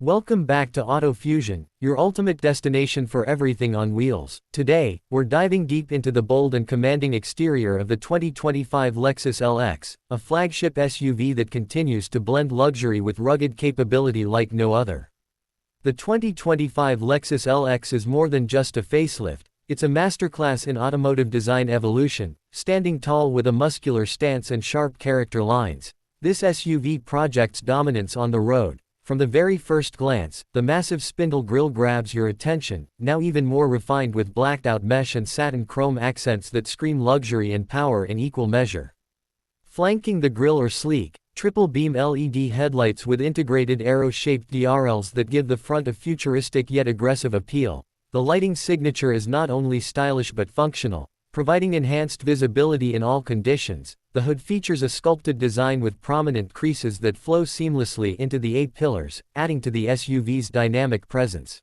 Welcome back to Auto Fusion, your ultimate destination for everything on wheels. Today, we're diving deep into the bold and commanding exterior of the 2025 Lexus LX, a flagship SUV that continues to blend luxury with rugged capability like no other. The 2025 Lexus LX is more than just a facelift, it's a masterclass in automotive design evolution, standing tall with a muscular stance and sharp character lines. This SUV projects dominance on the road. From the very first glance, the massive spindle grille grabs your attention, now even more refined with blacked-out mesh and satin chrome accents that scream luxury and power in equal measure. Flanking the grille are sleek, triple-beam LED headlights with integrated arrow-shaped DRLs that give the front a futuristic yet aggressive appeal. The lighting signature is not only stylish but functional, providing enhanced visibility in all conditions. The hood features a sculpted design with prominent creases that flow seamlessly into the A-pillars, adding to the SUV's dynamic presence.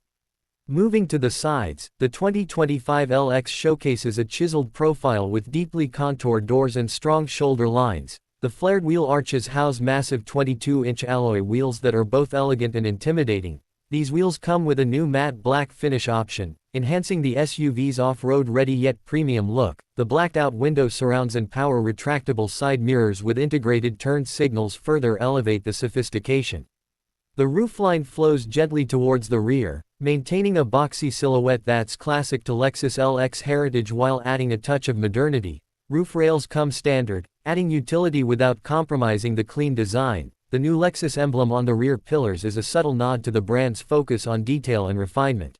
Moving to the sides, the 2025 LX showcases a chiseled profile with deeply contoured doors and strong shoulder lines. The flared wheel arches house massive 22-inch alloy wheels that are both elegant and intimidating. These wheels come with a new matte black finish option, enhancing the SUV's off-road ready yet premium look. The blacked-out window surrounds and power retractable side mirrors with integrated turn signals further elevate the sophistication. The roofline flows gently towards the rear, maintaining a boxy silhouette that's classic to Lexus LX heritage while adding a touch of modernity. Roof rails come standard, adding utility without compromising the clean design. The new Lexus emblem on the rear pillars is a subtle nod to the brand's focus on detail and refinement.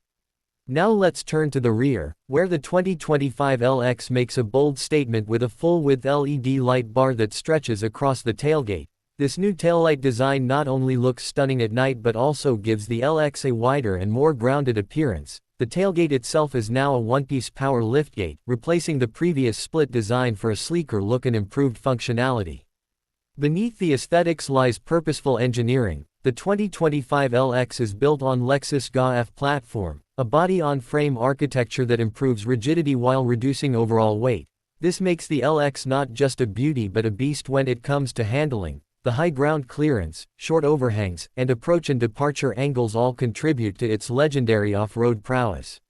Now let's turn to the rear, where the 2025 LX makes a bold statement with a full-width LED light bar that stretches across the tailgate. This new taillight design not only looks stunning at night but also gives the LX a wider and more grounded appearance. The tailgate itself is now a one-piece power liftgate, replacing the previous split design for a sleeker look and improved functionality. Beneath the aesthetics lies purposeful engineering. The 2025 LX is built on Lexus GA-F platform, a body-on-frame architecture that improves rigidity while reducing overall weight. This makes the LX not just a beauty but a beast when it comes to handling. The high ground clearance, short overhangs, and approach and departure angles all contribute to its legendary off-road prowess.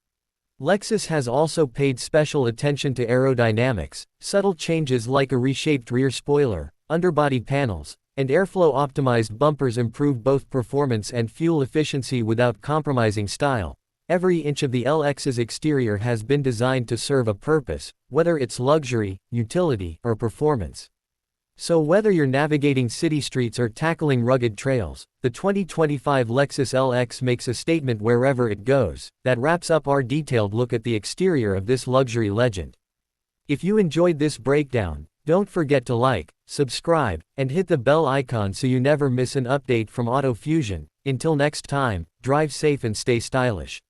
Lexus has also paid special attention to aerodynamics. Subtle changes like a reshaped rear spoiler, underbody panels, and airflow-optimized bumpers improve both performance and fuel efficiency without compromising style. Every inch of the LX's exterior has been designed to serve a purpose, whether it's luxury, utility, or performance. So whether you're navigating city streets or tackling rugged trails, the 2025 Lexus LX makes a statement wherever it goes. That wraps up our detailed look at the exterior of this luxury legend. If you enjoyed this breakdown, don't forget to like, subscribe, and hit the bell icon so you never miss an update from Auto Fusion. Until next time, drive safe and stay stylish.